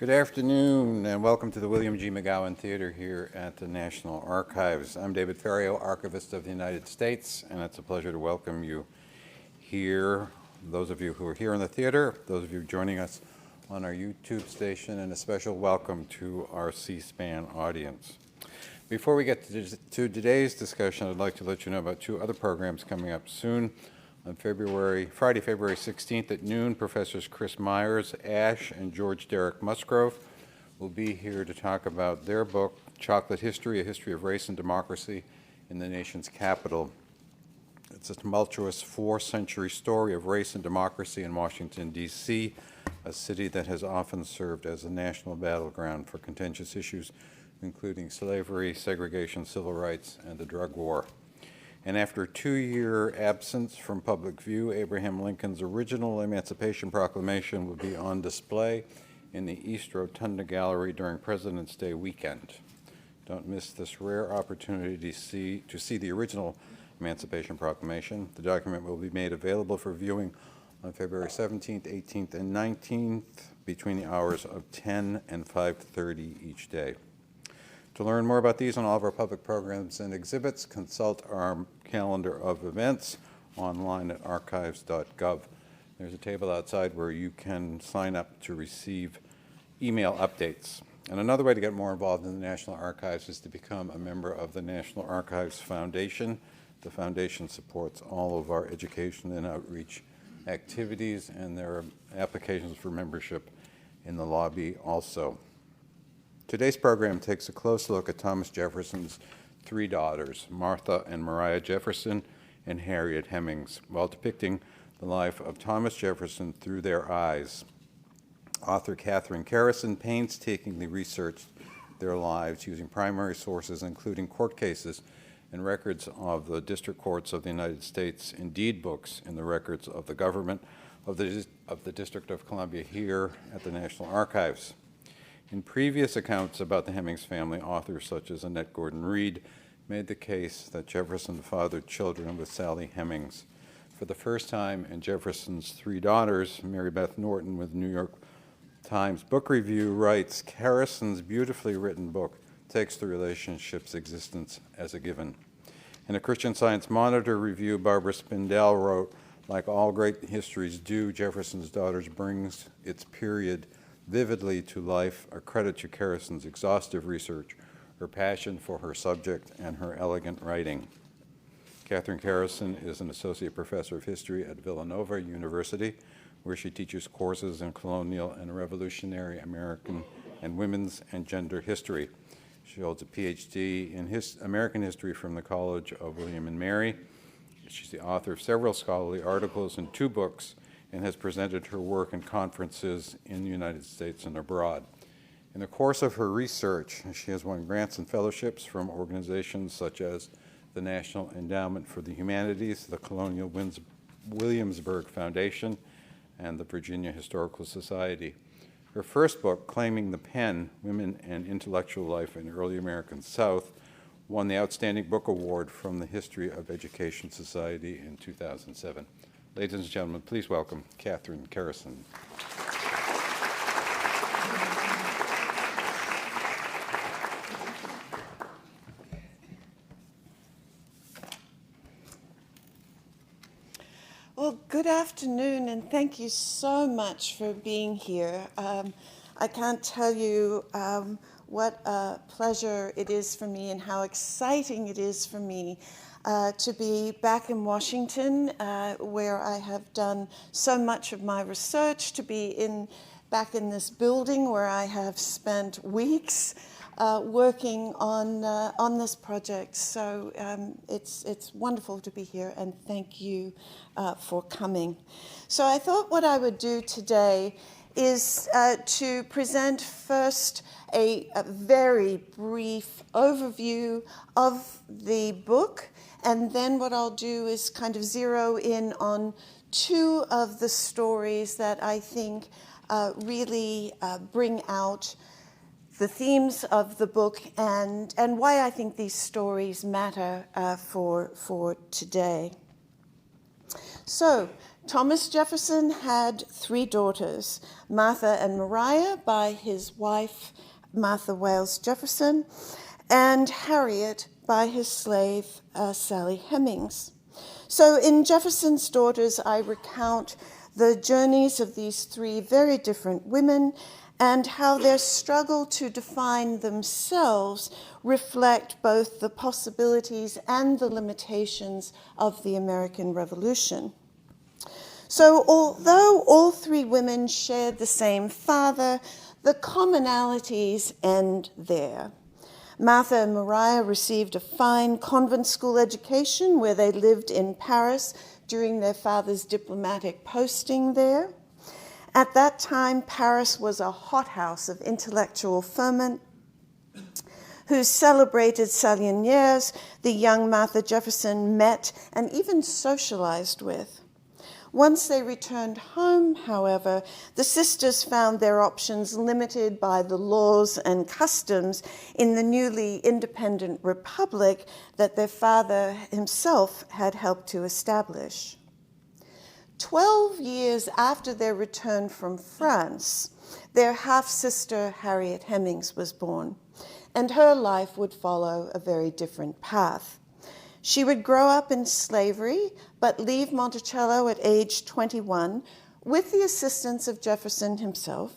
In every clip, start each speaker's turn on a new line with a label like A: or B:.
A: Good afternoon and welcome to the William G. McGowan Theater here at the National Archives. I'm David Ferriero, Archivist of the United States, and it's a pleasure to welcome you here, those of you who are here in the theater, those of you joining us on our YouTube station, and a special welcome to our C-SPAN audience. Before we get to today's discussion, I'd like to let you know about two other programs coming up soon. On Friday, February 16th at noon, Professors Chris Myers, Ash, and George Derek Musgrove will be here to talk about their book, Chocolate History, A History of Race and Democracy in the Nation's Capital. It's a tumultuous four-century story of race and democracy in Washington, D.C., a city that has often served as a national battleground for contentious issues, including slavery, segregation, civil rights, and the drug war. And after a 2-year absence from public view, Abraham Lincoln's original Emancipation Proclamation will be on display in the East Rotunda Gallery during President's Day weekend. Don't miss this rare opportunity to see the original Emancipation Proclamation. The document will be made available for viewing on February 17th, 18th, and 19th between the hours of 10 and 5:30 each day. To learn more about these and all of our public programs and exhibits, consult our calendar of events online at archives.gov. There's a table outside where you can sign up to receive email updates. And another way to get more involved in the National Archives is to become a member of the National Archives Foundation. The foundation supports all of our education and outreach activities, and there are applications for membership in the lobby also. Today's program takes a close look at Thomas Jefferson's three daughters, Martha and Mariah Jefferson and Harriet Hemings, while depicting the life of Thomas Jefferson through their eyes. Author Catherine Kerrison painstakingly researched their lives using primary sources, including court cases and records of the district courts of the United States, and deed books in the records of the government of the District of Columbia here at the National Archives. In previous accounts about the Hemings family, authors such as Annette Gordon-Reed made the case that Jefferson fathered children with Sally Hemings. For the first time in Jefferson's three daughters, Mary Beth Norton with New York Times Book Review writes, Kerrison's beautifully written book takes the relationship's existence as a given. In a Christian Science Monitor review, Barbara Spindell wrote, like all great histories do, Jefferson's Daughters brings its period vividly to life, a credit to Kerrison's exhaustive research, her passion for her subject, and her elegant writing. Catherine Kerrison is an associate professor of history at Villanova University, where she teaches courses in colonial and revolutionary American and women's and gender history. She holds a PhD in American history from the College of William and Mary. She's the author of several scholarly articles and 2 books, and has presented her work in conferences in the United States and abroad. In the course of her research, she has won grants and fellowships from organizations such as the National Endowment for the Humanities, the Colonial Williamsburg Foundation, and the Virginia Historical Society. Her first book, Claiming the Pen, Women and Intellectual Life in Early American South, won the Outstanding Book Award from the History of Education Society in 2007. Ladies and gentlemen, please welcome Catherine Kerrison.
B: Well, good afternoon, and thank you so much for being here. I can't tell you what a pleasure it is for me and how exciting it is for me to be back in Washington, where I have done so much of my research, to be back in this building where I have spent weeks working on this project. So it's wonderful to be here, and thank you for coming. So I thought what I would do today is to present first a very brief overview of the book, and then what I'll do is kind of zero in on 2 of the stories that I think really bring out the themes of the book and why I think these stories matter for today. So Thomas Jefferson had 3 daughters, Martha and Maria by his wife, Martha Wales Jefferson, and Harriet by his slave, Sally Hemings. So in Jefferson's Daughters, I recount the journeys of these 3 very different women and how their struggle to define themselves reflect both the possibilities and the limitations of the American Revolution. So although all 3 women shared the same father, the commonalities end there. Martha and Maria received a fine convent school education where they lived in Paris during their father's diplomatic posting there. At that time, Paris was a hothouse of intellectual ferment, whose celebrated salonières the young Martha Jefferson met and even socialized with. Once they returned home, however, the sisters found their options limited by the laws and customs in the newly independent republic that their father himself had helped to establish. 12 years after their return from France, their half-sister Harriet Hemings was born, and her life would follow a very different path. She would grow up in slavery, but leave Monticello at age 21 with the assistance of Jefferson himself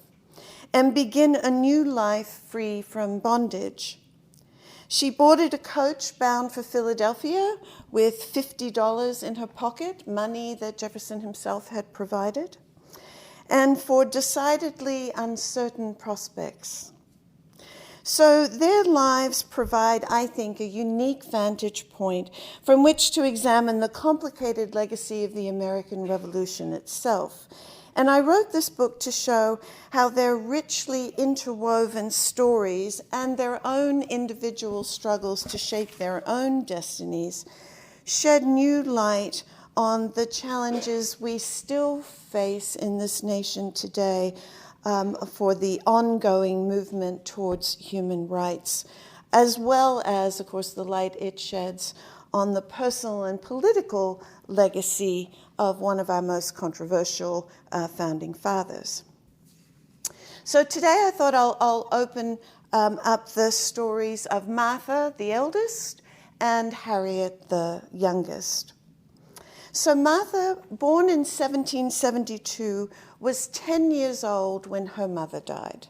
B: and begin a new life free from bondage. She boarded a coach bound for Philadelphia with $50 in her pocket, money that Jefferson himself had provided, and for decidedly uncertain prospects. So their lives provide, I think, a unique vantage point from which to examine the complicated legacy of the American Revolution itself. And I wrote this book to show how their richly interwoven stories and their own individual struggles to shape their own destinies shed new light on the challenges we still face in this nation today for the ongoing movement towards human rights, as well as, of course, the light it sheds on the personal and political legacy of one of our most controversial founding fathers. So today I thought I'll open up the stories of Martha, the eldest, and Harriet, the youngest. So Martha, born in 1772, was 10 years old when her mother died.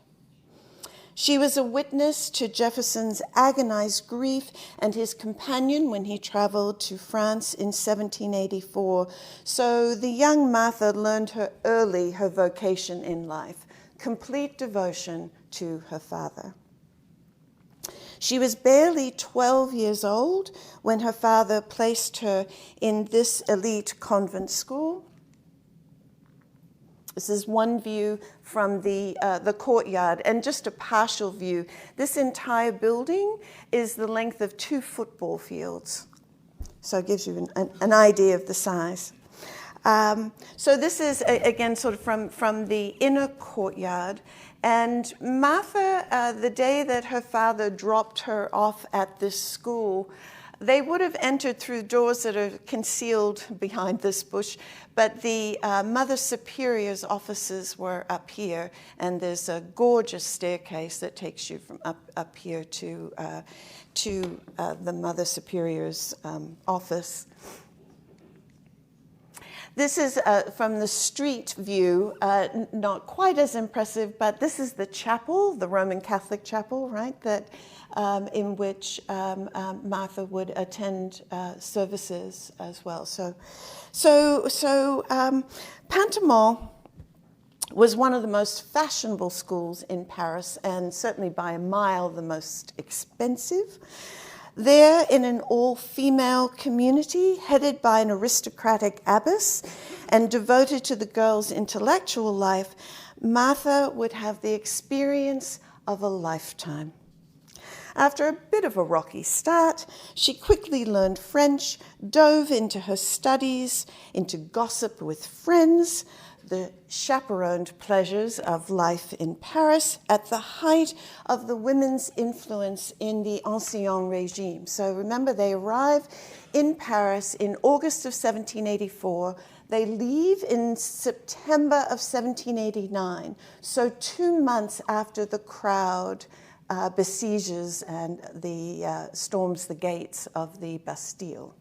B: She was a witness to Jefferson's agonized grief and his companion when he traveled to France in 1784. So the young Martha learned early her vocation in life, complete devotion to her father. She was barely 12 years old when her father placed her in this elite convent school. This is one view from the courtyard, and just a partial view. This entire building is the length of 2 football fields. So it gives you an idea of the size. So this is, again, sort of from the inner courtyard. And Martha, the day that her father dropped her off at this school, they would have entered through doors that are concealed behind this bush, but the Mother Superior's offices were up here, and there's a gorgeous staircase that takes you from up here to the Mother Superior's office. This is from the street view, not quite as impressive, but this is the chapel, the Roman Catholic chapel, right, that in which Martha would attend services as well. So Pantamont was one of the most fashionable schools in Paris, and certainly by a mile the most expensive. There, in an all-female community headed by an aristocratic abbess and devoted to the girls' intellectual life, Martha would have the experience of a lifetime. After a bit of a rocky start, she quickly learned French, dove into her studies, into gossip with friends, the chaperoned pleasures of life in Paris at the height of the women's influence in the Ancien Regime. So remember, they arrive in Paris in August of 1784. They leave in September of 1789, so 2 months after the crowd besieges and storms the gates of the Bastille.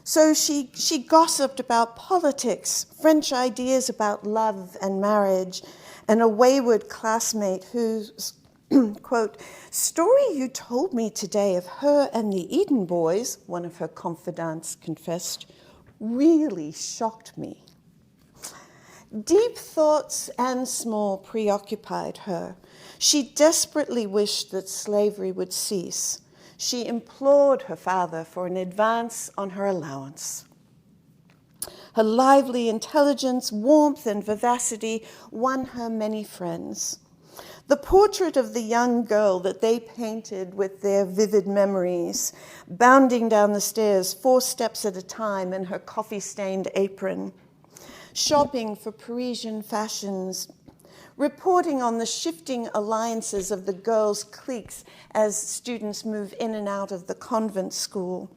B: So she gossiped about politics, French ideas about love and marriage, and a wayward classmate whose, quote, story you told me today of her and the Eden boys, one of her confidants confessed, really shocked me. Deep thoughts and small preoccupied her. She desperately wished that slavery would cease. She implored her father for an advance on her allowance. Her lively intelligence, warmth, and vivacity won her many friends. The portrait of the young girl that they painted with their vivid memories, bounding down the stairs 4 steps at a time in her coffee-stained apron, shopping for Parisian fashions, reporting on the shifting alliances of the girls' cliques as students move in and out of the convent school,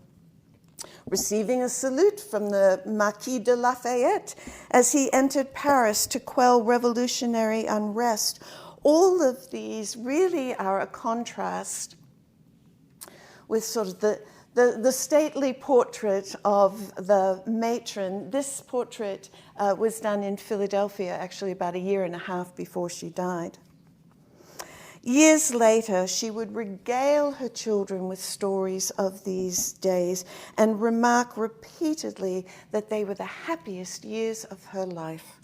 B: receiving a salute from the Marquis de Lafayette as he entered Paris to quell revolutionary unrest. All of these really are a contrast with sort of the stately portrait of the matron. This portrait was done in Philadelphia, actually about 1.5 years before she died. Years later, she would regale her children with stories of these days and remark repeatedly that they were the happiest years of her life.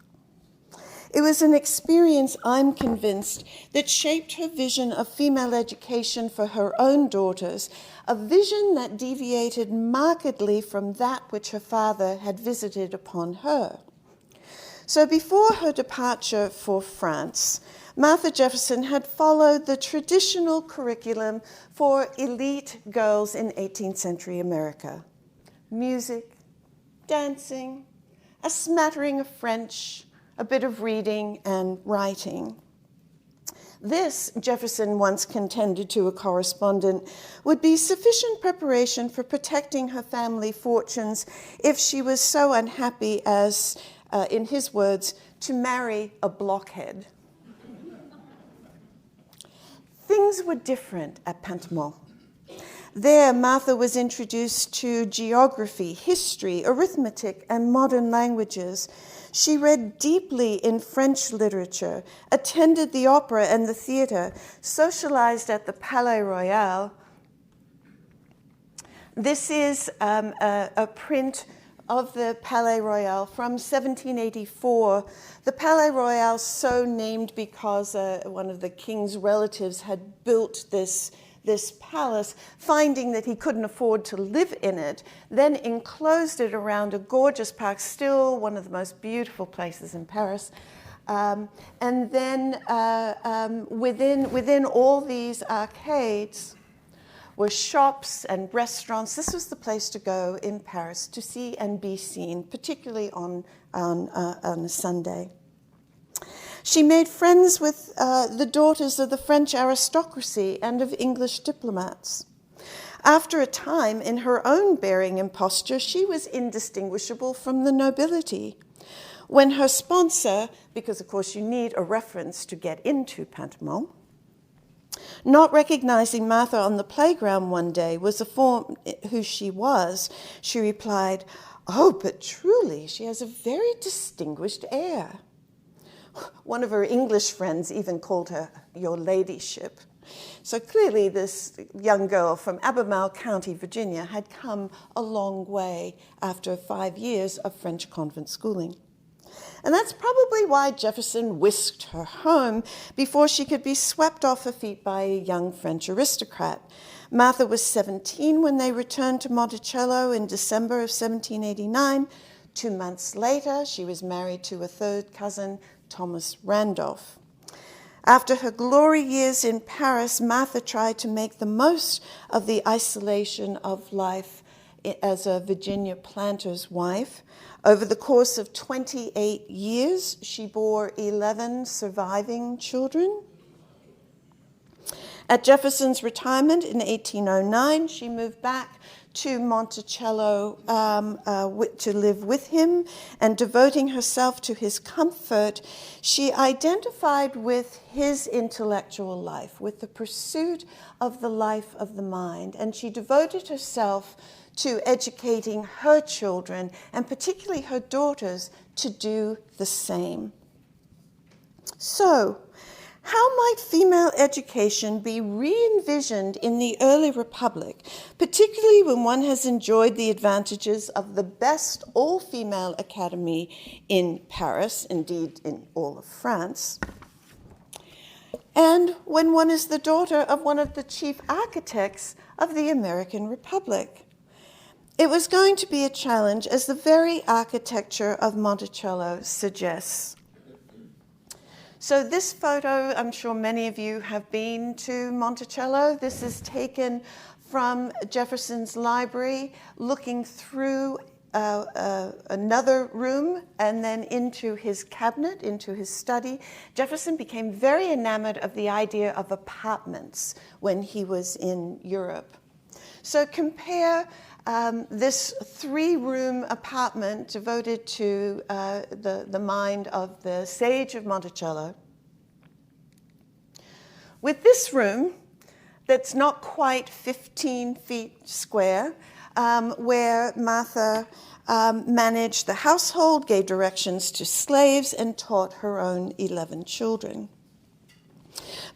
B: It was an experience, I'm convinced, that shaped her vision of female education for her own daughters, a vision that deviated markedly from that which her father had visited upon her. So before her departure for France, Martha Jefferson had followed the traditional curriculum for elite girls in 18th century America. Music, dancing, a smattering of French, a bit of reading and writing. This, Jefferson once contended to a correspondent, would be sufficient preparation for protecting her family fortunes if she was so unhappy as, in his words, to marry a blockhead. Things were different at Pantemont. There, Martha was introduced to geography, history, arithmetic, and modern languages. She read deeply in French literature, attended the opera and the theater, socialized at the Palais Royale. This is a print of the Palais Royale from 1784. The Palais Royale, so named because one of the king's relatives had built this palace, finding that he couldn't afford to live in it, then enclosed it around a gorgeous park, still one of the most beautiful places in Paris. And then within all these arcades were shops and restaurants. This was the place to go in Paris to see and be seen, particularly on a Sunday. She made friends with the daughters of the French aristocracy and of English diplomats. After a time, in her own bearing and posture, she was indistinguishable from the nobility. When her sponsor, because of course you need a reference to get into Pantemont, not recognizing Martha on the playground one day was informed who she was, she replied, "Oh, but truly, she has a very distinguished air." One of her English friends even called her "your ladyship." So clearly this young girl from Albemarle County, Virginia, had come a long way after 5 years of French convent schooling. And that's probably why Jefferson whisked her home before she could be swept off her feet by a young French aristocrat. Martha was 17 when they returned to Monticello in December of 1789. 2 months later, she was married to a third cousin, Thomas Randolph. After her glory years in Paris, Martha tried to make the most of the isolation of life as a Virginia planter's wife. Over the course of 28 years, she bore 11 surviving children. At Jefferson's retirement in 1809, she moved back to Monticello to live with him and devoting herself to his comfort, she identified with his intellectual life, with the pursuit of the life of the mind, and she devoted herself to educating her children, and particularly her daughters, to do the same. So, how might female education be re-envisioned in the early Republic, particularly when one has enjoyed the advantages of the best all-female academy in Paris, indeed in all of France, and when one is the daughter of one of the chief architects of the American Republic? It was going to be a challenge, as the very architecture of Monticello suggests. So this photo, I'm sure many of you have been to Monticello. This is taken from Jefferson's library, looking through another room and then into his cabinet, into his study. Jefferson became very enamored of the idea of apartments when he was in Europe. So compare this three-room apartment devoted to the mind of the sage of Monticello with this room that's not quite 15 feet square, where Martha managed the household, gave directions to slaves, and taught her own 11 children.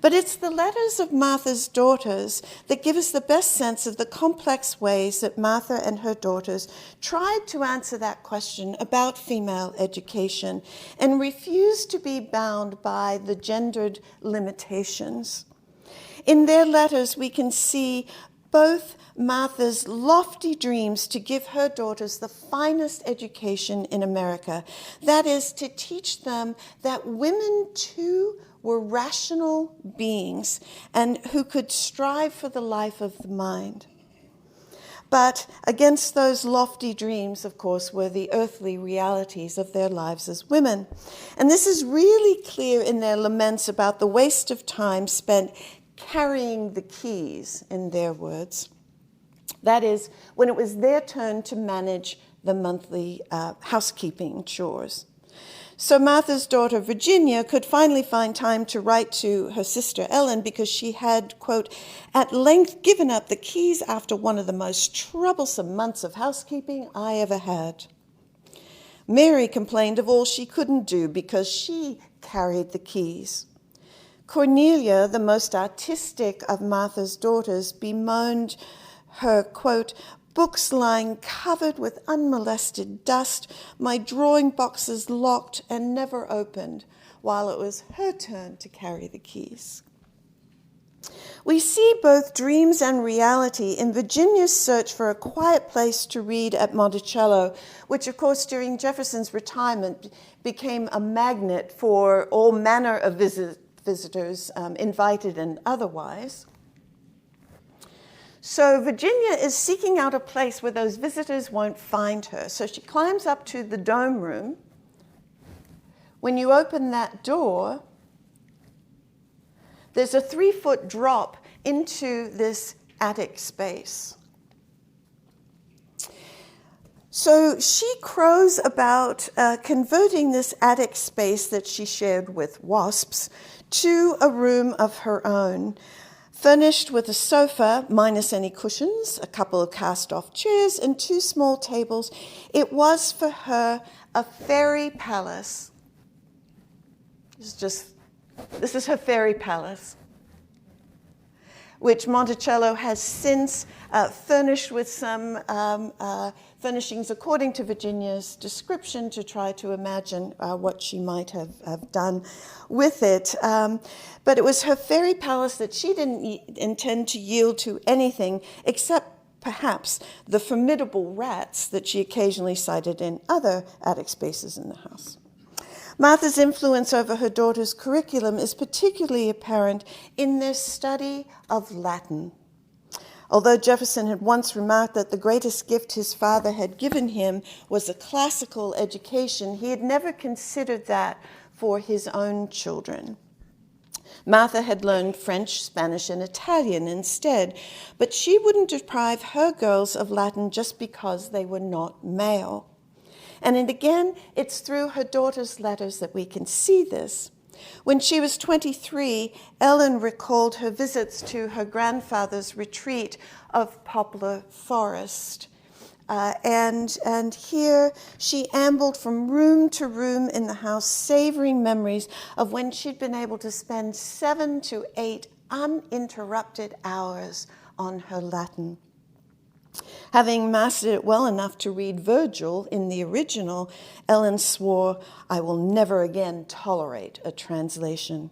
B: But it's the letters of Martha's daughters that give us the best sense of the complex ways that Martha and her daughters tried to answer that question about female education and refused to be bound by the gendered limitations. In their letters, we can see both Martha's lofty dreams to give her daughters the finest education in America, that is, to teach them that women too were rational beings and who could strive for the life of the mind. But against those lofty dreams, of course, were the earthly realities of their lives as women. And this is really clear in their laments about the waste of time spent carrying the keys, in their words. That is, when it was their turn to manage the monthly housekeeping chores. So Martha's daughter, Virginia, could finally find time to write to her sister Ellen because she had, quote, at length given up the keys after one of the most troublesome months of housekeeping I ever had. Mary complained of all she couldn't do because she carried the keys. Cornelia, the most artistic of Martha's daughters, bemoaned her, quote, books lying covered with unmolested dust, my drawing boxes locked and never opened, while it was her turn to carry the keys. We see both dreams and reality in Virginia's search for a quiet place to read at Monticello, which, of course, during Jefferson's retirement became a magnet for all manner of visitors, invited and otherwise. So Virginia is seeking out a place where those visitors won't find her. So she climbs up to the dome room. When you open that door, there's a 3-foot drop into this attic space. So she crows about converting this attic space that she shared with wasps to a room of her own, furnished with a sofa, minus any cushions, a couple of cast-off chairs, and 2 small tables. It was for her a fairy palace. This is her fairy palace, which Monticello has since furnished with some furnishings according to Virginia's description to try to imagine what she might have done with it. But it was her fairy palace that she didn't intend to yield to anything except perhaps the formidable rats that she occasionally cited in other attic spaces in the house. Martha's influence over her daughter's curriculum is particularly apparent in their study of Latin. Although Jefferson had once remarked that the greatest gift his father had given him was a classical education, he had never considered that for his own children. Martha had learned French, Spanish, and Italian instead, but she wouldn't deprive her girls of Latin just because they were not male. And again, it's through her daughter's letters that we can see this. When she was 23, Ellen recalled her visits to her grandfather's retreat of Poplar Forest. And here she ambled from room to room in the house, savoring memories of when she'd been able to spend 7 to 8 uninterrupted hours on her Latin. Having mastered it well enough to read Virgil in the original, Ellen swore, "I will never again tolerate a translation."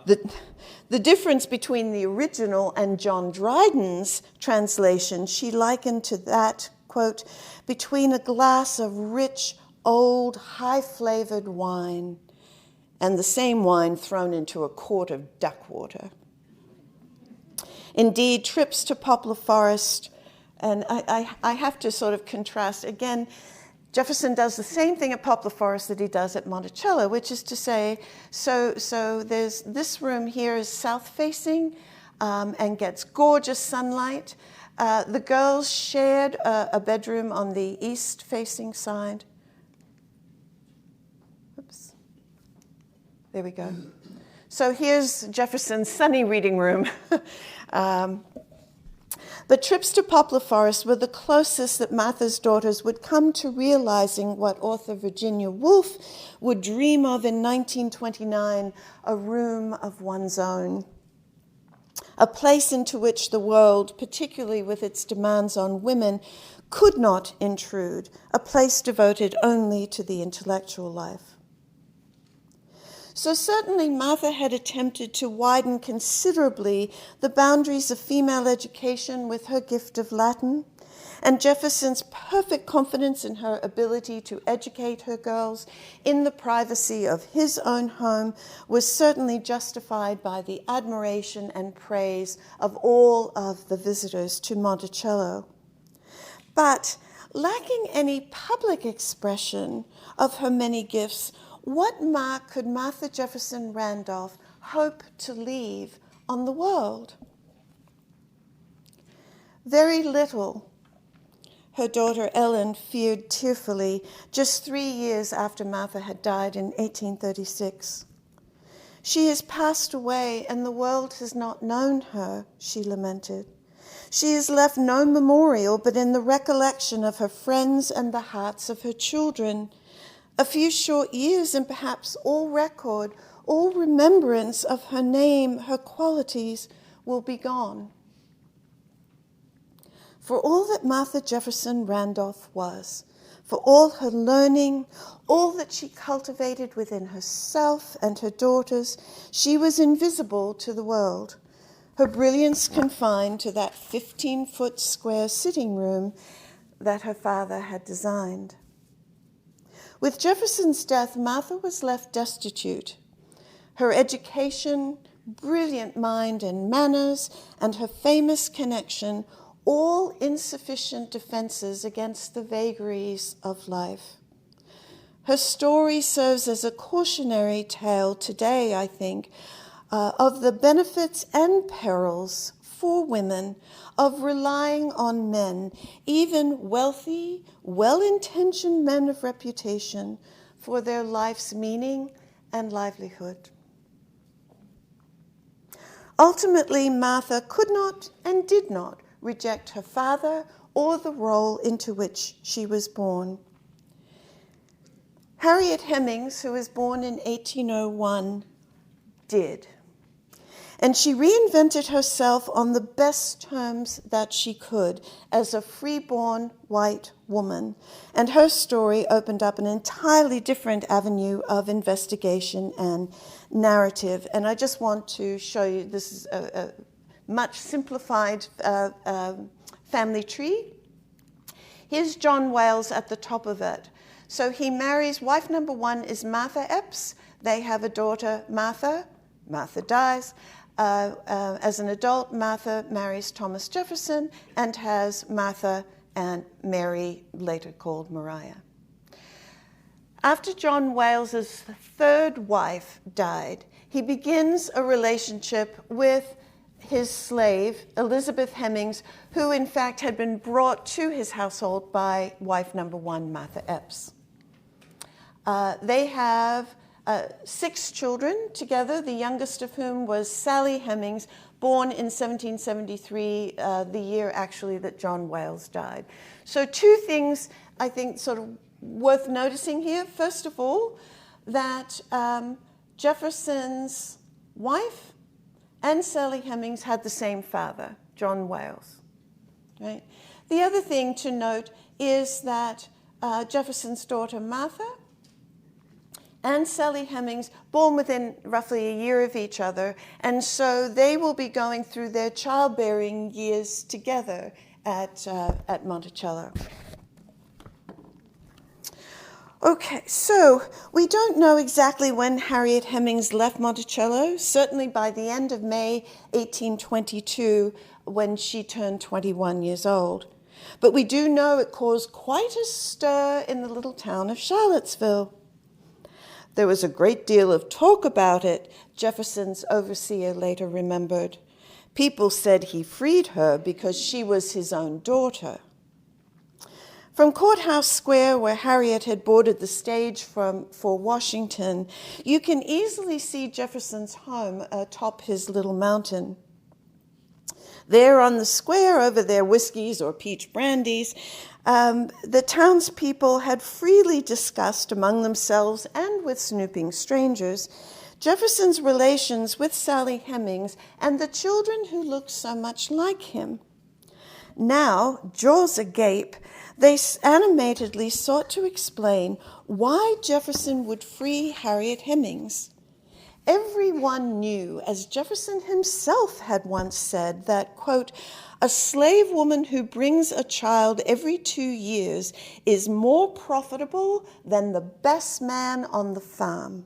B: The difference between the original and John Dryden's translation she likened to that, quote, "between a glass of rich, old, high-flavored wine and the same wine thrown into a quart of duck water." Indeed, trips to Poplar Forest, and I have to sort of contrast, again, Jefferson does the same thing at Poplar Forest that he does at Monticello, which is to say, so there's this room here is south-facing and gets gorgeous sunlight. The girls shared a bedroom on the east-facing side. Oops. There we go. So here's Jefferson's sunny reading room. But trips to Poplar Forest were the closest that Martha's daughters would come to realizing what author Virginia Woolf would dream of in 1929, a room of one's own. A place into which the world, particularly with its demands on women, could not intrude, a place devoted only to the intellectual life. So certainly Martha had attempted to widen considerably the boundaries of female education with her gift of Latin, and Jefferson's perfect confidence in her ability to educate her girls in the privacy of his own home was certainly justified by the admiration and praise of all of the visitors to Monticello. But lacking any public expression of her many gifts, what mark could Martha Jefferson Randolph hope to leave on the world? Very little, her daughter Ellen feared tearfully just 3 years after Martha had died in 1836. "She has passed away and the world has not known her," she lamented. "She has left no memorial but in the recollection of her friends and the hearts of her children. A few short years and perhaps all record, all remembrance of her name, her qualities will be gone." For all that Martha Jefferson Randolph was, for all her learning, all that she cultivated within herself and her daughters, she was invisible to the world, her brilliance confined to that 15-foot square sitting room that her father had designed. With Jefferson's death, Martha was left destitute. Her education, brilliant mind and manners, and her famous connection, all insufficient defenses against the vagaries of life. Her story serves as a cautionary tale today, I think, of the benefits and perils for women of relying on men, even wealthy, well-intentioned men of reputation, for their life's meaning and livelihood. Ultimately, Martha could not and did not reject her father or the role into which she was born. Harriet Hemings, who was born in 1801, did. And she reinvented herself on the best terms that she could as a freeborn white woman. And her story opened up an entirely different avenue of investigation and narrative. And I just want to show you, this is a much simplified family tree. Here's John Wales at the top of it. So he marries, wife number 1 is Martha Epps. They have a daughter, Martha. Martha dies. As an adult, Martha marries Thomas Jefferson and has Martha and Mary, later called Maria. After John Wales's third wife died, he begins a relationship with his slave, Elizabeth Hemings, who in fact had been brought to his household by wife number one, Martha Epps. They have 6 children together, the youngest of whom was Sally Hemings, born in 1773, the year actually that John Wales died. So 2 things I think sort of worth noticing here. First of all, that Jefferson's wife and Sally Hemings had the same father, John Wales. Right? The other thing to note is that Jefferson's daughter Martha and Sally Hemings, born within roughly a year of each other, and so they will be going through their childbearing years together at Monticello. Okay, so we don't know exactly when Harriet Hemings left Monticello, certainly by the end of May 1822, when she turned 21 years old. But we do know it caused quite a stir in the little town of Charlottesville. There was a great deal of talk about it, Jefferson's overseer later remembered. People said he freed her because she was his own daughter. From Courthouse Square, where Harriet had boarded the stage for Washington, you can easily see Jefferson's home atop his little mountain. There on the square, over their whiskeys or peach brandies, the townspeople had freely discussed among themselves and with snooping strangers Jefferson's relations with Sally Hemings and the children who looked so much like him. Now, jaws agape, they animatedly sought to explain why Jefferson would free Harriet Hemings. Everyone knew, as Jefferson himself had once said, that, quote, a slave woman who brings a child every 2 years is more profitable than the best man on the farm.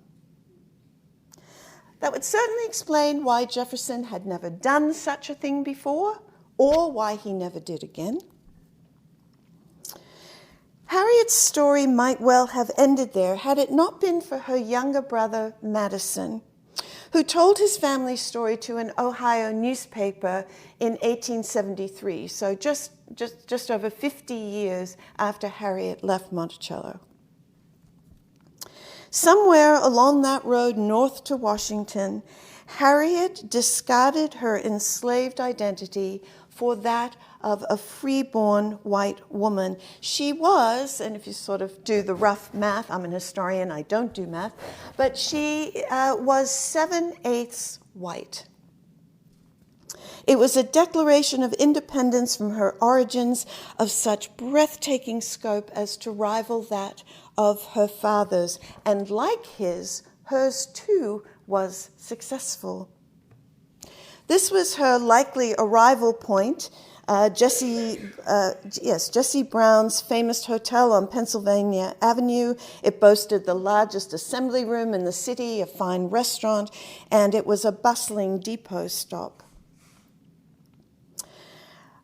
B: That would certainly explain why Jefferson had never done such a thing before, or why he never did again. Harriet's story might well have ended there had it not been for her younger brother, Madison, who told his family story to an Ohio newspaper in 1873, so just over 50 years after Harriet left Monticello. Somewhere along that road north to Washington, Harriet discarded her enslaved identity for that of a freeborn white woman. She was, and if you sort of do the rough math, I'm an historian, I don't do math, but she was 7/8 white. It was a declaration of independence from her origins of such breathtaking scope as to rival that of her father's, and like hers too was successful. This was her likely arrival point, Jesse Brown's famous hotel on Pennsylvania Avenue. It boasted the largest assembly room in the city, a fine restaurant, and it was a bustling depot stop.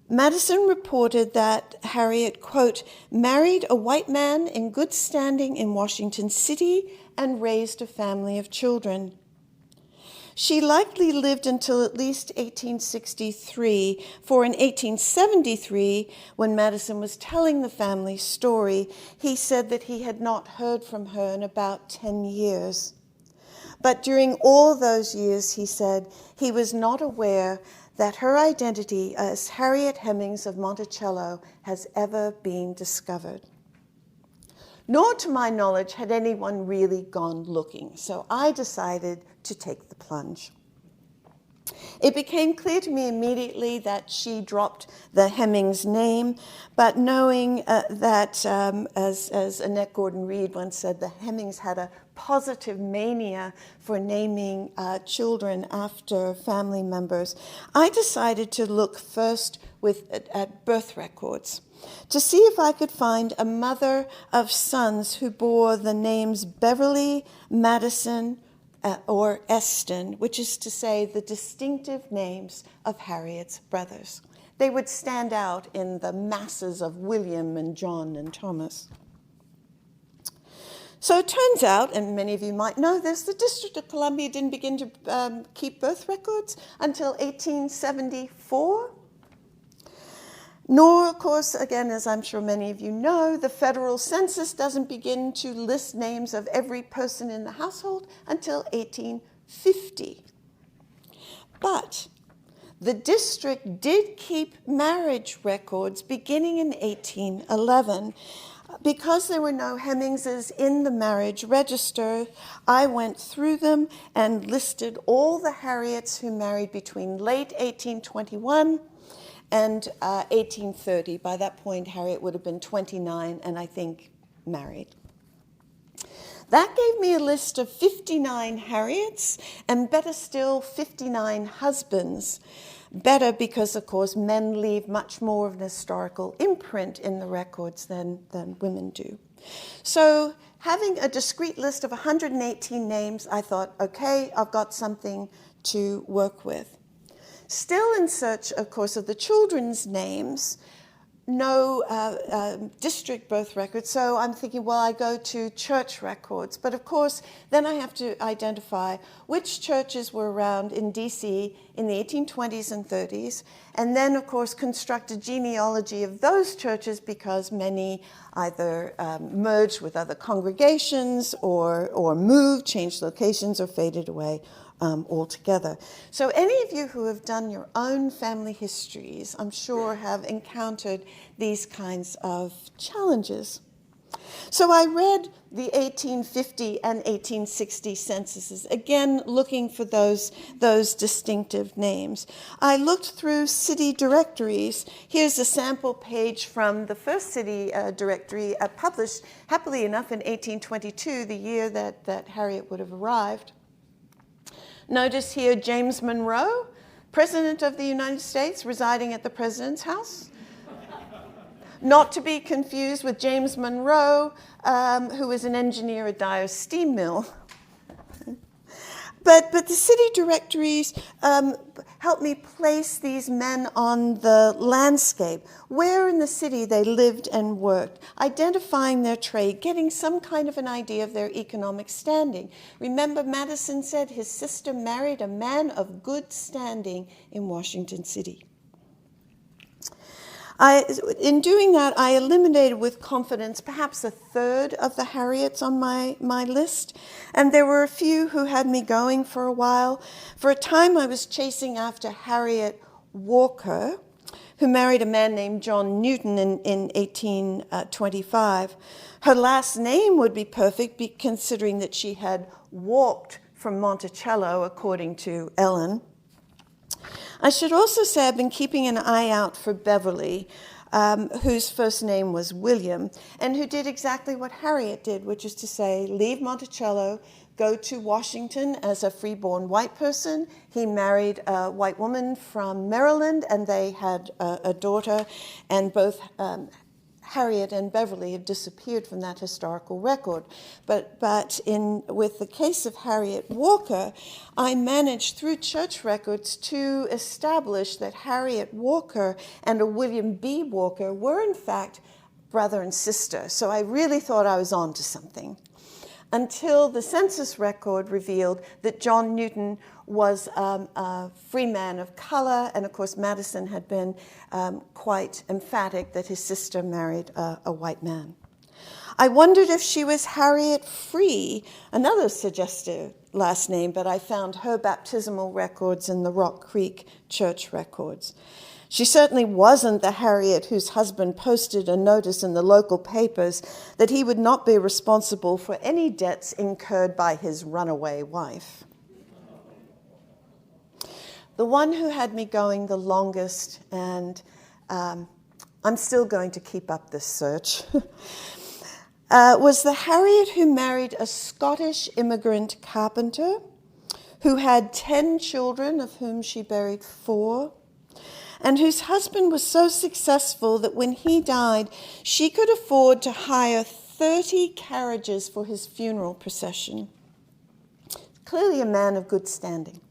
B: Madison reported that Harriet, quote, married a white man in good standing in Washington City and raised a family of children. She likely lived until at least 1863, for in 1873, when Madison was telling the family's story, he said that he had not heard from her in about 10 years. But during all those years, he said, he was not aware that her identity as Harriet Hemings of Monticello has ever been discovered. Nor, to my knowledge, had anyone really gone looking, so I decided to take the plunge. It became clear to me immediately that she dropped the Hemings name, but knowing that, as Annette Gordon-Reed once said, the Hemings had a positive mania for naming children after family members, I decided to look first at birth records to see if I could find a mother of sons who bore the names Beverly, Madison, or Eston, which is to say the distinctive names of Harriet's brothers. They would stand out in the masses of William and John and Thomas. So it turns out, and many of you might know this, the District of Columbia didn't begin to keep birth records until 1874. Nor, of course, again, as I'm sure many of you know, the federal census doesn't begin to list names of every person in the household until 1850. But the district did keep marriage records beginning in 1811. Because there were no Hemingses in the marriage register, I went through them and listed all the Harriets who married between late 1821 and 1830. By that point, Harriet would have been 29 and I think married. That gave me a list of 59 Harriets, and better still, 59 husbands. Better because, of course, men leave much more of an historical imprint in the records than women do. So having a discrete list of 118 names, I thought, okay, I've got something to work with. Still in search, of course, of the children's names, no district birth records, so I'm thinking, well, I go to church records. But of course, then I have to identify which churches were around in DC in the 1820s and 30s, and then, of course, construct a genealogy of those churches because many either merged with other congregations or moved, changed locations, or faded away altogether. So any of you who have done your own family histories, I'm sure, have encountered these kinds of challenges. So I read the 1850 and 1860 censuses, again looking for those distinctive names. I looked through city directories. Here's a sample page from the first city directory published, happily enough, in 1822, the year that Harriet would have arrived. Notice here James Monroe, President of the United States, residing at the President's house. Not to be confused with James Monroe, who was an engineer at Dyer's Steam Mill. But the city directories helped me place these men on the landscape, where in the city they lived and worked, identifying their trade, getting some kind of an idea of their economic standing. Remember, Madison said his sister married a man of good standing in Washington City. In doing that, I eliminated with confidence perhaps a third of the Harriets on my list, and there were a few who had me going for a while. For a time, I was chasing after Harriet Walker, who married a man named John Newton in 1825. Her last name would be perfect, considering that she had walked from Monticello, according to Ellen. I should also say I've been keeping an eye out for Beverly, whose first name was William, and who did exactly what Harriet did, which is to say, leave Monticello, go to Washington as a freeborn white person. He married a white woman from Maryland, and they had a daughter, and both Harriet and Beverly have disappeared from that historical record. But with the case of Harriet Walker, I managed through church records to establish that Harriet Walker and a William B. Walker were in fact brother and sister. So I really thought I was on to something, until the census record revealed that John Newton was a free man of color, and of course Madison had been quite emphatic that his sister married a white man. I wondered if she was Harriet Free, another suggestive last name, but I found her baptismal records in the Rock Creek church records. She certainly wasn't the Harriet whose husband posted a notice in the local papers that he would not be responsible for any debts incurred by his runaway wife. The one who had me going the longest, and I'm still going to keep up this search, was the Harriet who married a Scottish immigrant carpenter who had 10 children, of whom she buried 4, and whose husband was so successful that when he died, she could afford to hire 30 carriages for his funeral procession. Clearly a man of good standing.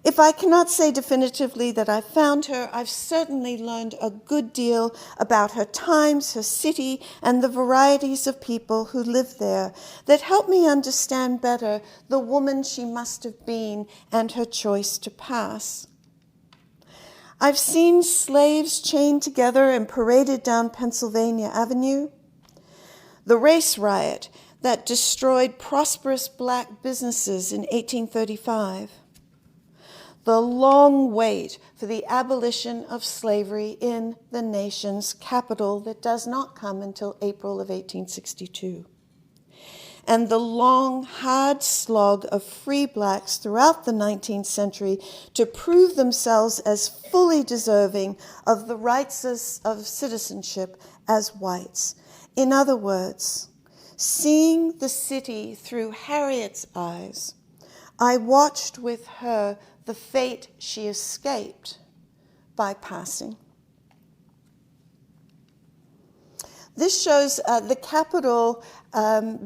B: If I cannot say definitively that I found her, I've certainly learned a good deal about her times, her city, and the varieties of people who lived there that help me understand better the woman she must have been and her choice to pass. I've seen slaves chained together and paraded down Pennsylvania Avenue. The race riot that destroyed prosperous black businesses in 1835. The long wait for the abolition of slavery in the nation's capital that does not come until April of 1862. And the long, hard slog of free blacks throughout the 19th century to prove themselves as fully deserving of the rights of citizenship as whites. In other words, seeing the city through Harriet's eyes, I watched with her the fate she escaped by passing. This shows the Capitol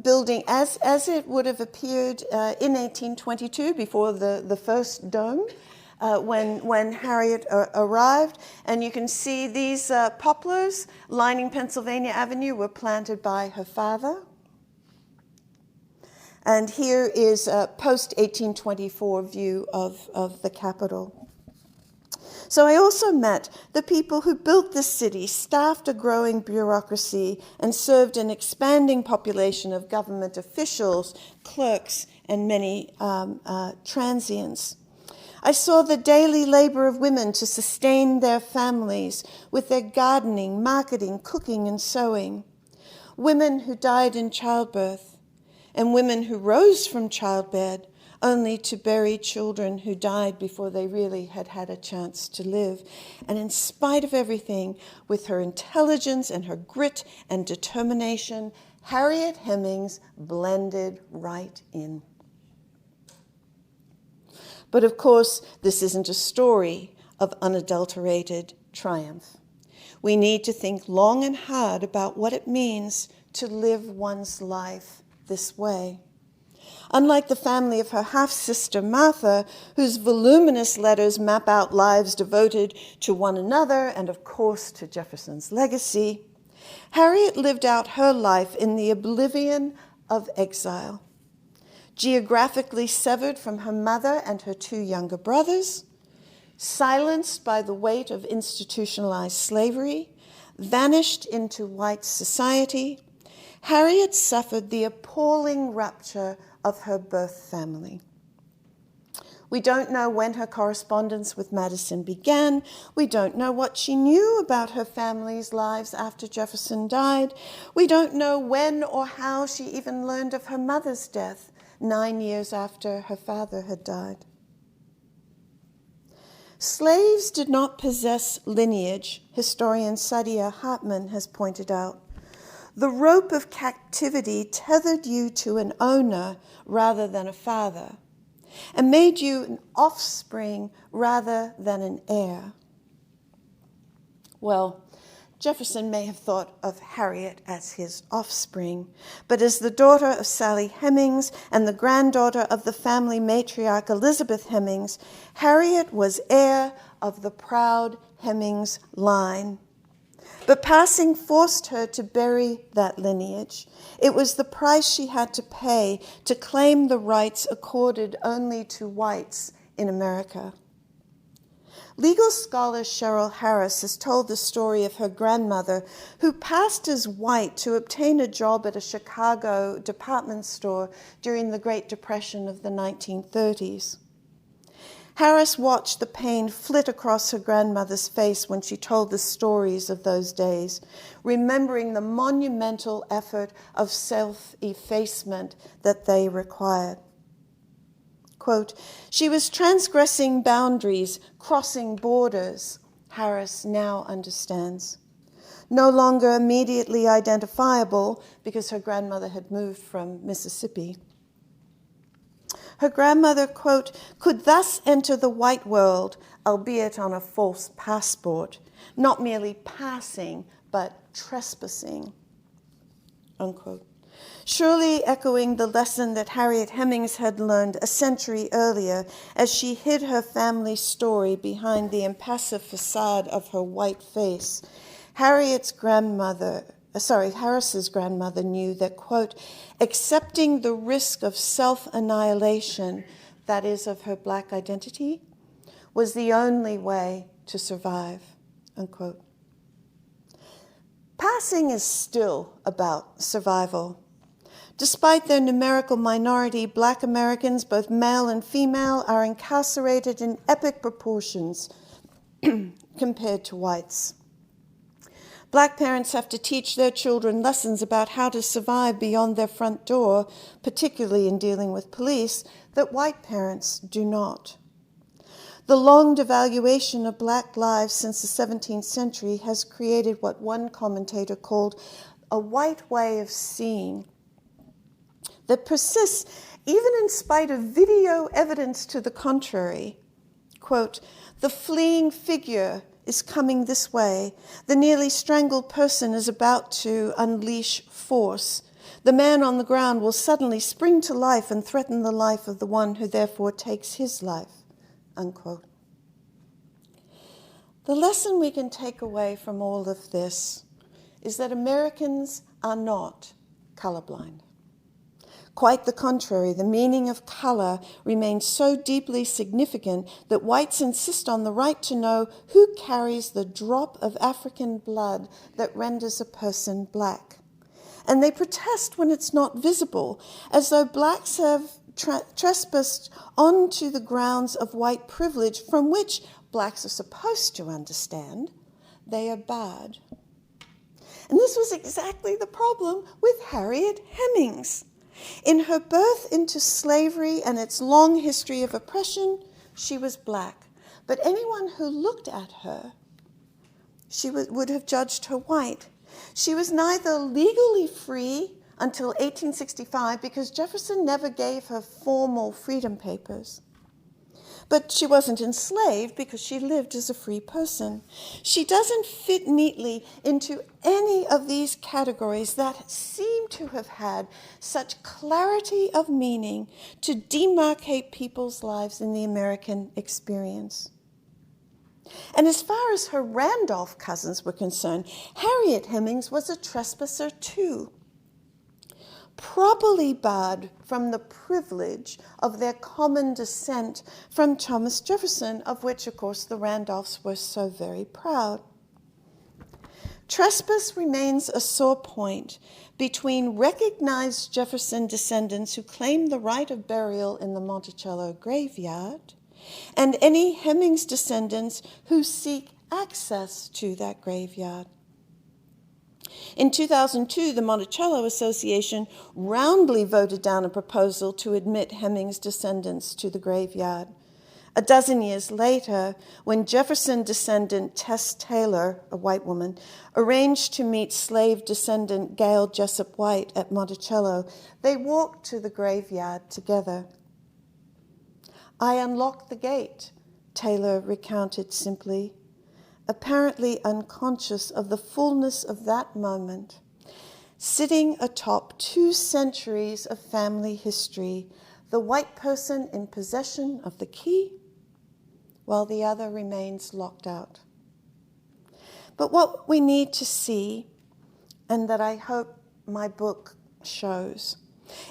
B: building as it would have appeared in 1822 before the first dome when Harriet arrived. And you can see these poplars lining Pennsylvania Avenue were planted by her father. And here is a post-1824 view of the Capitol. So I also met the people who built this city, staffed a growing bureaucracy, and served an expanding population of government officials, clerks, and many transients. I saw the daily labor of women to sustain their families with their gardening, marketing, cooking, and sewing. Women who died in childbirth, and women who rose from childbed only to bury children who died before they really had had a chance to live. And in spite of everything, with her intelligence and her grit and determination, Harriet Hemings blended right in. But of course, this isn't a story of unadulterated triumph. We need to think long and hard about what it means to live one's life this way. Unlike the family of her half-sister Martha, whose voluminous letters map out lives devoted to one another and, of course, to Jefferson's legacy, Harriet lived out her life in the oblivion of exile. Geographically severed from her mother and her two younger brothers, silenced by the weight of institutionalized slavery, vanished into white society, Harriet suffered the appalling rupture of her birth family. We don't know when her correspondence with Madison began. We don't know what she knew about her family's lives after Jefferson died. We don't know when or how she even learned of her mother's death 9 years after her father had died. Slaves did not possess lineage, historian Saidiya Hartman has pointed out. The rope of captivity tethered you to an owner rather than a father, and made you an offspring rather than an heir. Well, Jefferson may have thought of Harriet as his offspring, but as the daughter of Sally Hemings and the granddaughter of the family matriarch Elizabeth Hemings, Harriet was heir of the proud Hemings line. But passing forced her to bury that lineage. It was the price she had to pay to claim the rights accorded only to whites in America. Legal scholar Cheryl Harris has told the story of her grandmother who passed as white to obtain a job at a Chicago department store during the Great Depression of the 1930s. Harris watched the pain flit across her grandmother's face when she told the stories of those days, remembering the monumental effort of self-effacement that they required. Quote, "She was transgressing boundaries, crossing borders," Harris now understands. No longer immediately identifiable because her grandmother had moved from Mississippi. Her grandmother, quote, "could thus enter the white world, albeit on a false passport, not merely passing, but trespassing," unquote. surely echoing the lesson that Harriet Hemings had learned a century earlier as she hid her family story behind the impassive facade of her white face. Harris's grandmother knew that, quote, accepting the risk of self-annihilation, that is, of her black identity, was the only way to survive, unquote. Passing is still about survival. Despite their numerical minority, Black Americans, both male and female, are incarcerated in epic proportions compared to whites. Black parents have to teach their children lessons about how to survive beyond their front door, particularly in dealing with police, that white parents do not. The long devaluation of black lives since the 17th century has created what one commentator called a white way of seeing that persists even in spite of video evidence to the contrary. Quote, the fleeing figure is coming this way. The nearly strangled person is about to unleash force. The man on the ground will suddenly spring to life and threaten the life of the one who therefore takes his life, unquote. The lesson we can take away from all of this is that Americans are not colorblind. Quite the contrary, the meaning of color remains so deeply significant that whites insist on the right to know who carries the drop of African blood that renders a person black. And they protest when it's not visible, as though blacks have trespassed onto the grounds of white privilege from which blacks are supposed to understand they are barred. And this was exactly the problem with Harriet Hemings. In her birth into slavery and its long history of oppression, she was black. But anyone who looked at her, would have judged her white. She was neither legally free until 1865 because Jefferson never gave her formal freedom papers. But she wasn't enslaved because she lived as a free person. She doesn't fit neatly into any of these categories that seem to have had such clarity of meaning to demarcate people's lives in the American experience. And as far as her Randolph cousins were concerned, Harriet Hemings was a trespasser too, properly barred from the privilege of their common descent from Thomas Jefferson, of which, of course, the Randolphs were so very proud. Trespass remains a sore point between recognized Jefferson descendants who claim the right of burial in the Monticello graveyard and any Hemings descendants who seek access to that graveyard. In 2002, the Monticello Association roundly voted down a proposal to admit Hemings descendants to the graveyard. A dozen years later, when Jefferson descendant Tess Taylor, a white woman, arranged to meet slave descendant Gail Jessup White at Monticello, they walked to the graveyard together. I unlocked the gate, Taylor recounted simply, apparently unconscious of the fullness of that moment, sitting atop 2 centuries of family history, the white person in possession of the key, while the other remains locked out. But what we need to see, and that I hope my book shows,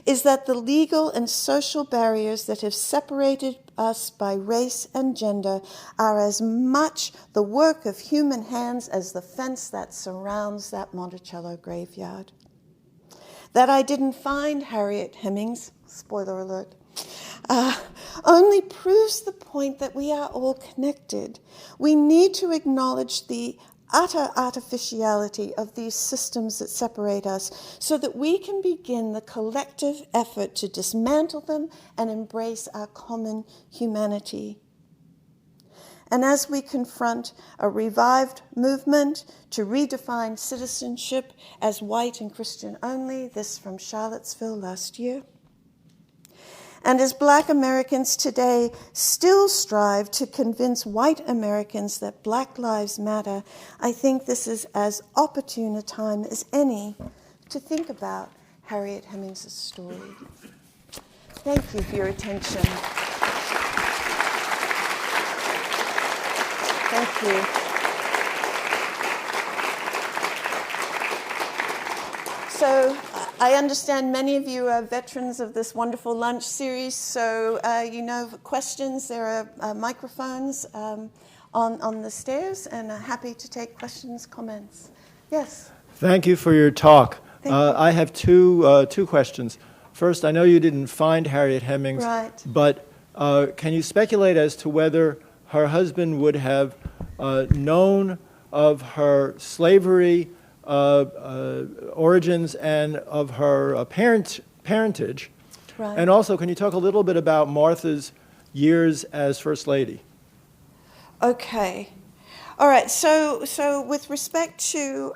B: is that the legal and social barriers that have separated us by race and gender are as much the work of human hands as the fence that surrounds that Monticello graveyard. That I didn't find Harriet Hemings, spoiler alert, only proves the point that we are all connected. We need to acknowledge the utter artificiality of these systems that separate us so that we can begin the collective effort to dismantle them and embrace our common humanity. And as we confront a revived movement to redefine citizenship as white and Christian only, this from Charlottesville last year, and as Black Americans today still strive to convince white Americans that Black lives matter, I think this is as opportune a time as any to think about Harriet Hemings' story. Thank you for your attention. Thank you. So I understand many of you are veterans of this wonderful lunch series, so you know questions. There are microphones on the stairs, and I'm happy to take questions, comments. Yes?
C: Thank you for your talk.
B: Thank you.
C: I have two questions. First, I know you didn't find Harriet Hemings,
B: Right.
C: but can you speculate as to whether her husband would have known of her slavery origins and of her parentage?
B: Right.
C: And also, can you talk a little bit about Martha's years as First Lady?
B: Okay. All right. So with respect to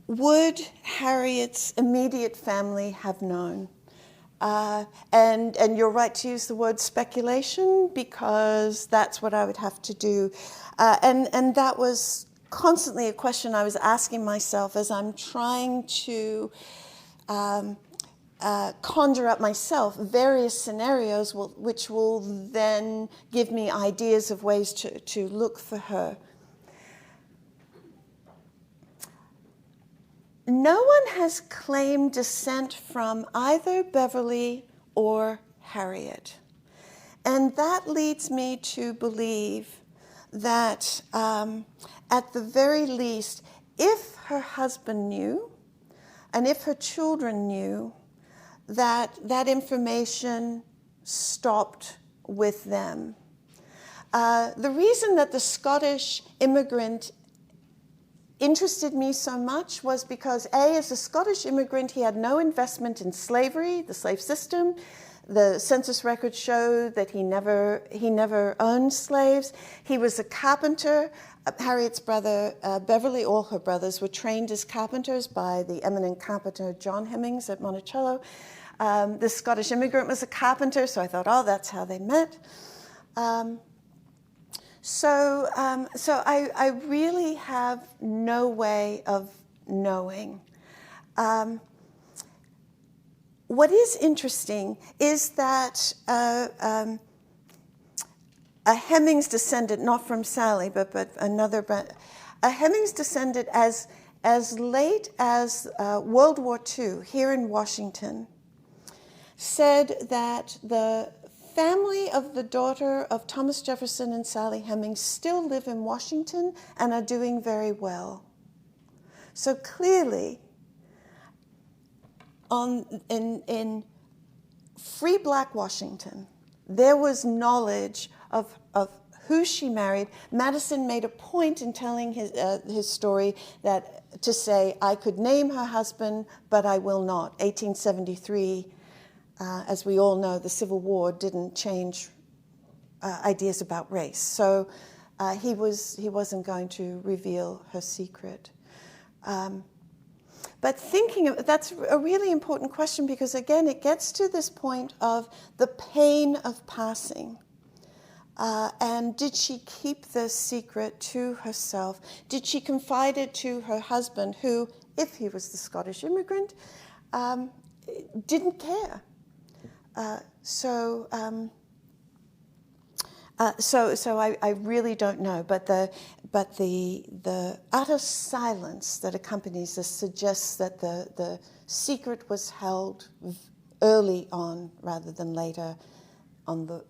B: would Harriet's immediate family have known? And you're right to use the word speculation, because that's what I would have to do. And that was constantly a question I was asking myself as I'm trying to conjure up myself various scenarios which will then give me ideas of ways to look for her. No one has claimed descent from either Beverly or Harriet. And that leads me to believe that at the very least, if her husband knew, and if her children knew, that information stopped with them. The reason that the Scottish immigrant interested me so much was because, A, as a Scottish immigrant, he had no investment in slavery, the slave system. The census records show that he never owned slaves. He was a carpenter. Harriet's brother, Beverly, all her brothers, were trained as carpenters by the eminent carpenter John Hemings at Monticello. This Scottish immigrant was a carpenter, so I thought, oh, that's how they met. So I really have no way of knowing. What is interesting is that a Hemings descendant, not from Sally, but another, a Hemings descendant as late as World War II here in Washington said that the family of the daughter of Thomas Jefferson and Sally Hemings still live in Washington and are doing very well. So clearly, in free black Washington, there was knowledge of who she married. Madison made a point in telling his story to say, I could name her husband, but I will not. 1873, as we all know, the Civil War didn't change ideas about race. So he wasn't going to reveal her secret. But that's a really important question, because again, it gets to this point of the pain of passing. And did she keep the secret to herself? Did she confide it to her husband, who, if he was the Scottish immigrant, didn't care? So I really don't know. But the utter silence that accompanies this suggests that the secret was held early on rather than later on the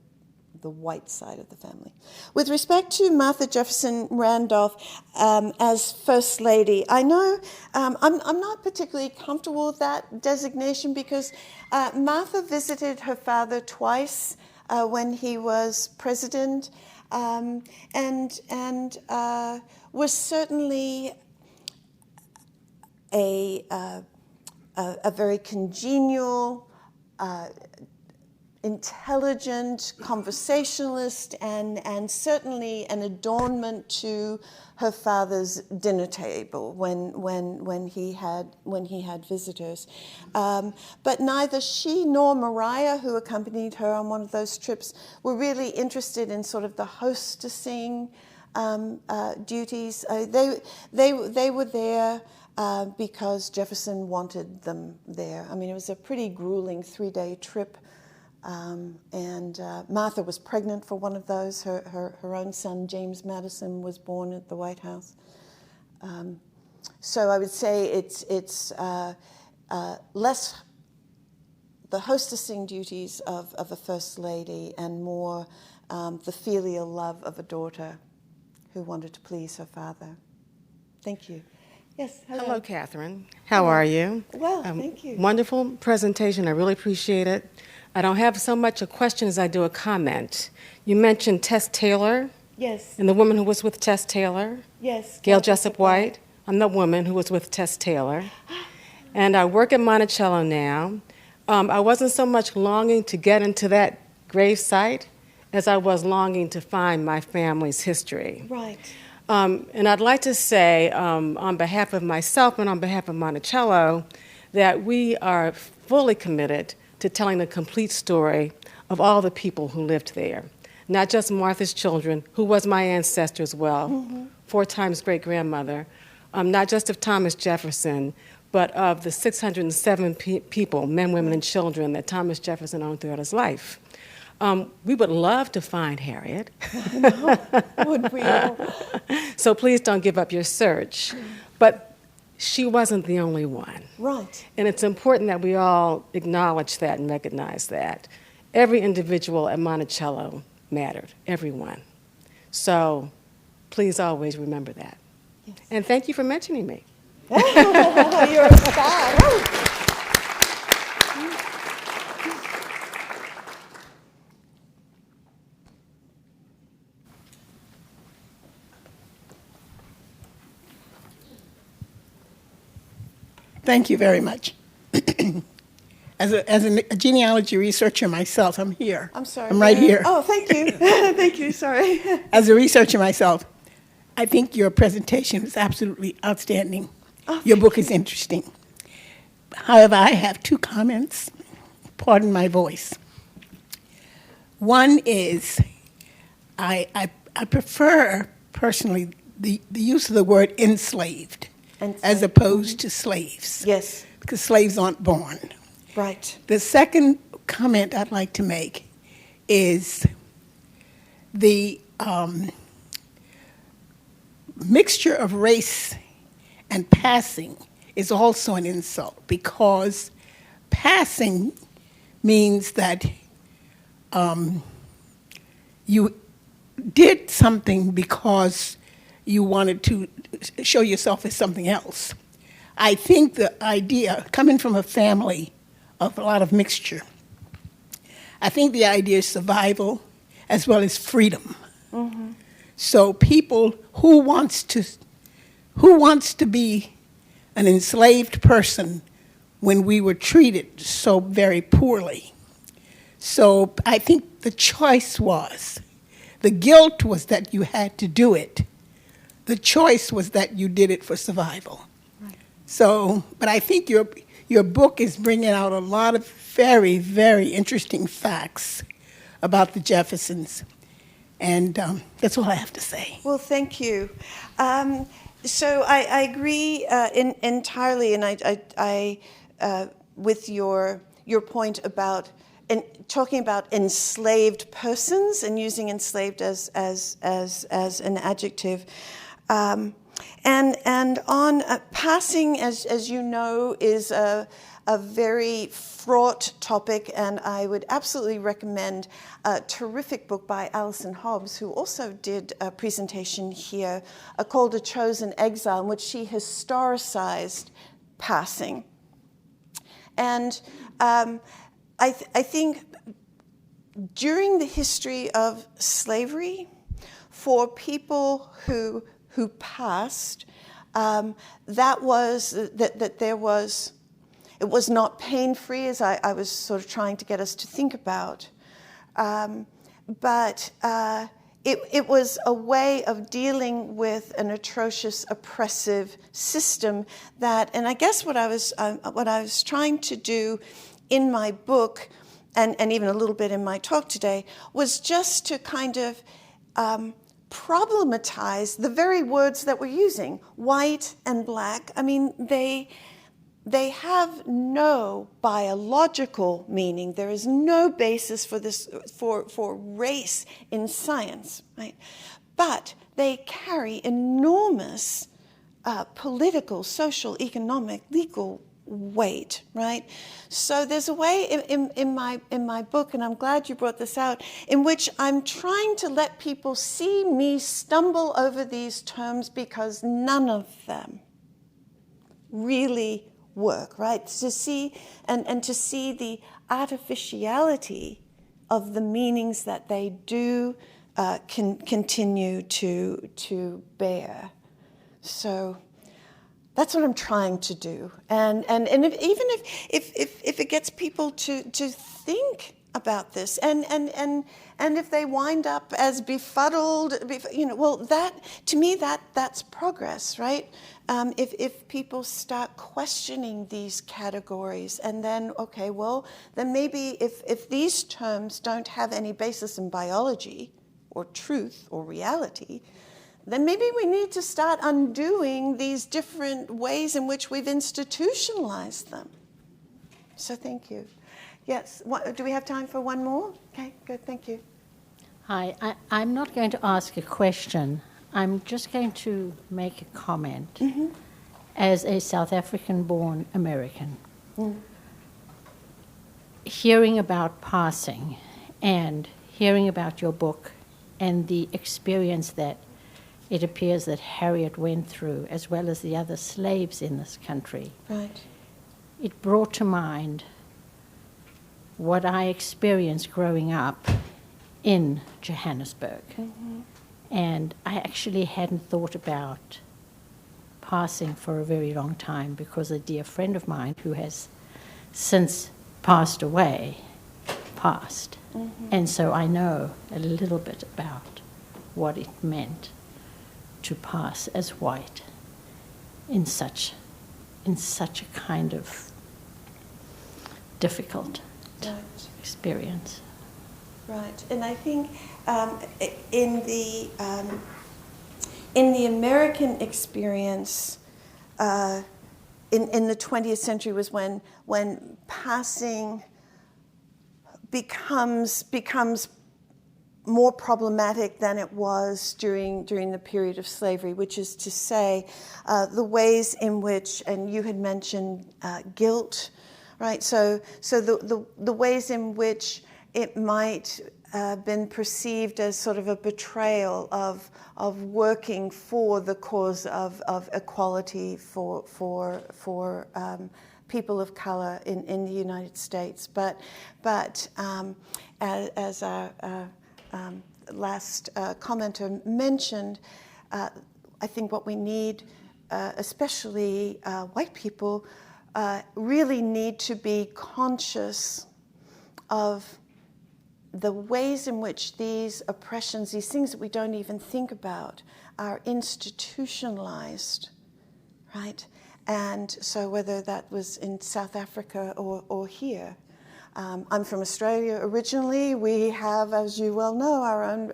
B: white side of the family. With respect to Martha Jefferson Randolph as First Lady, I know I'm not particularly comfortable with that designation, because Martha visited her father twice when he was president, and was certainly a very congenial, intelligent conversationalist, and certainly an adornment to her father's dinner table when he had visitors. But neither she nor Mariah, who accompanied her on one of those trips, were really interested in sort of the hostessing duties. They were there because Jefferson wanted them there. I mean, it was a pretty grueling 3-day trip. And Martha was pregnant for one of those. Her own son, James Madison, was born at the White House. So I would say it's less the hostessing duties of a first lady and more the filial love of a daughter who wanted to please her father. Thank you. Yes, hello.
D: Hello, Catherine. How are you?
B: Well, thank you.
D: Wonderful presentation. I really appreciate it. I don't have so much a question as I do a comment. You mentioned Tess Taylor.
B: Yes.
D: And the woman who was with Tess Taylor.
B: Yes.
D: Gail Jessup White. I'm the woman who was with Tess Taylor. And I work at Monticello now. I wasn't so much longing to get into that grave site as I was longing to find my family's history.
B: Right.
D: And I'd like to say, on behalf of myself and on behalf of Monticello, that we are fully committed to telling the complete story of all the people who lived there. Not just Martha's children, who was my ancestor as well, 4 times great-grandmother, not just of Thomas Jefferson, but of the 607 people, men, women, and children, that Thomas Jefferson owned throughout his life. We would love to find Harriet.
B: Would we all?
D: So please don't give up your search. But she wasn't the only one.
B: Right.
D: And it's important that we all acknowledge that and recognize that. Every individual at Monticello mattered, everyone. So please always remember that.
B: Yes.
D: And thank you for mentioning me.
B: You're a star.
E: Thank you very much. As a genealogy researcher myself, I'm here.
B: I'm sorry.
E: I'm right here.
B: Oh, thank you. Thank you. Sorry.
E: As a researcher myself, I think your presentation was absolutely outstanding.
B: Oh,
E: Your book is interesting. However, I have 2 comments. Pardon my voice. One is I prefer, personally, the use of the word enslaved as opposed to slaves.
B: Yes.
E: Because slaves aren't born.
B: Right.
E: The second comment I'd like to make is the mixture of race and passing is also an insult, because passing means that you did something because you wanted to show yourself as something else. I think the idea, coming from a family of a lot of mixture, I think the idea is survival as well as freedom. Mm-hmm. So people who wants to be an enslaved person when we were treated so very poorly? So I think the choice was, the guilt was that you had to do it. The choice was that you did it for survival. Right. So, but I think your book is bringing out a lot of very, very interesting facts about the Jeffersons. And that's all I have to say.
B: Well, thank you. So I agree entirely, and I with your point about talking about enslaved persons and using enslaved as an adjective, and on passing, as you know, is a very fraught topic, and I would absolutely recommend a terrific book by Alison Hobbs, who also did a presentation here called A Chosen Exile, in which she historicized passing. And I think during the history of slavery, for people who passed, it was not pain-free, as I was sort of trying to get us to think about. But it was a way of dealing with an atrocious, oppressive system that, and I guess what I was trying to do in my book, and even a little bit in my talk today, was just to kind of problematize the very words that we're using, white and black. I mean, they have no biological meaning. There is no basis for this, for race in science, right? But they carry enormous political, social, economic, legal weight, right? So there's a way in my book, and I'm glad you brought this out, in which I'm trying to let people see me stumble over these terms because none of them really work, right? To see and to see the artificiality of the meanings that they do can continue to bear. So that's what I'm trying to do, and even if it gets people to think about this, and if they wind up as befuddled, well, that to me that's progress, right? If people start questioning these categories, and then okay, well, then maybe if these terms don't have any basis in biology or truth or reality, then maybe we need to start undoing these different ways in which we've institutionalized them. So thank you. Yes, do we have time for one more? Okay, good, thank you.
F: Hi, I'm not going to ask a question. I'm just going to make a comment as a South African-born American. Hearing about passing and hearing about your book and the experience that it appears that Harriet went through, as well as the other slaves in this country.
B: Right.
F: It brought to mind what I experienced growing up in Johannesburg. And I actually hadn't thought about passing for a very long time because a dear friend of mine who has since passed away passed. And so I know a little bit about what it meant to pass as white in such a kind of difficult experience.
B: Right, and I think in the American experience, in the 20th century was when passing becomes more problematic than it was during the period of slavery, which is to say, the ways in which, and you had mentioned guilt, right? So the ways in which it might have been perceived as sort of a betrayal of working for the cause of equality for people of color in the United States, but as our last commenter mentioned, I think what we need, especially white people, really need to be conscious of the ways in which these oppressions, these things that we don't even think about, are institutionalized, right? And so whether that was in South Africa or here. I'm from Australia originally. We have, as you well know, our own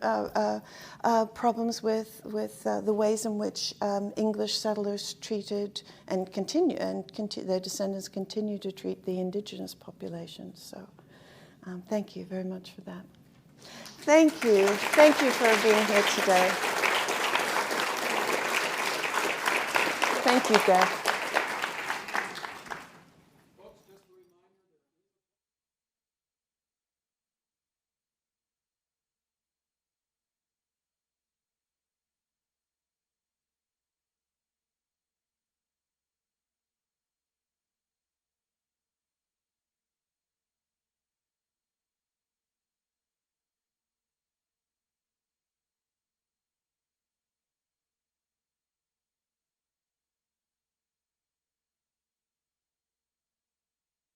B: problems with the ways in which English settlers treated and their descendants continue to treat the indigenous populations. So thank you very much for that. Thank you. Thank you for being here today. Thank you, Beth.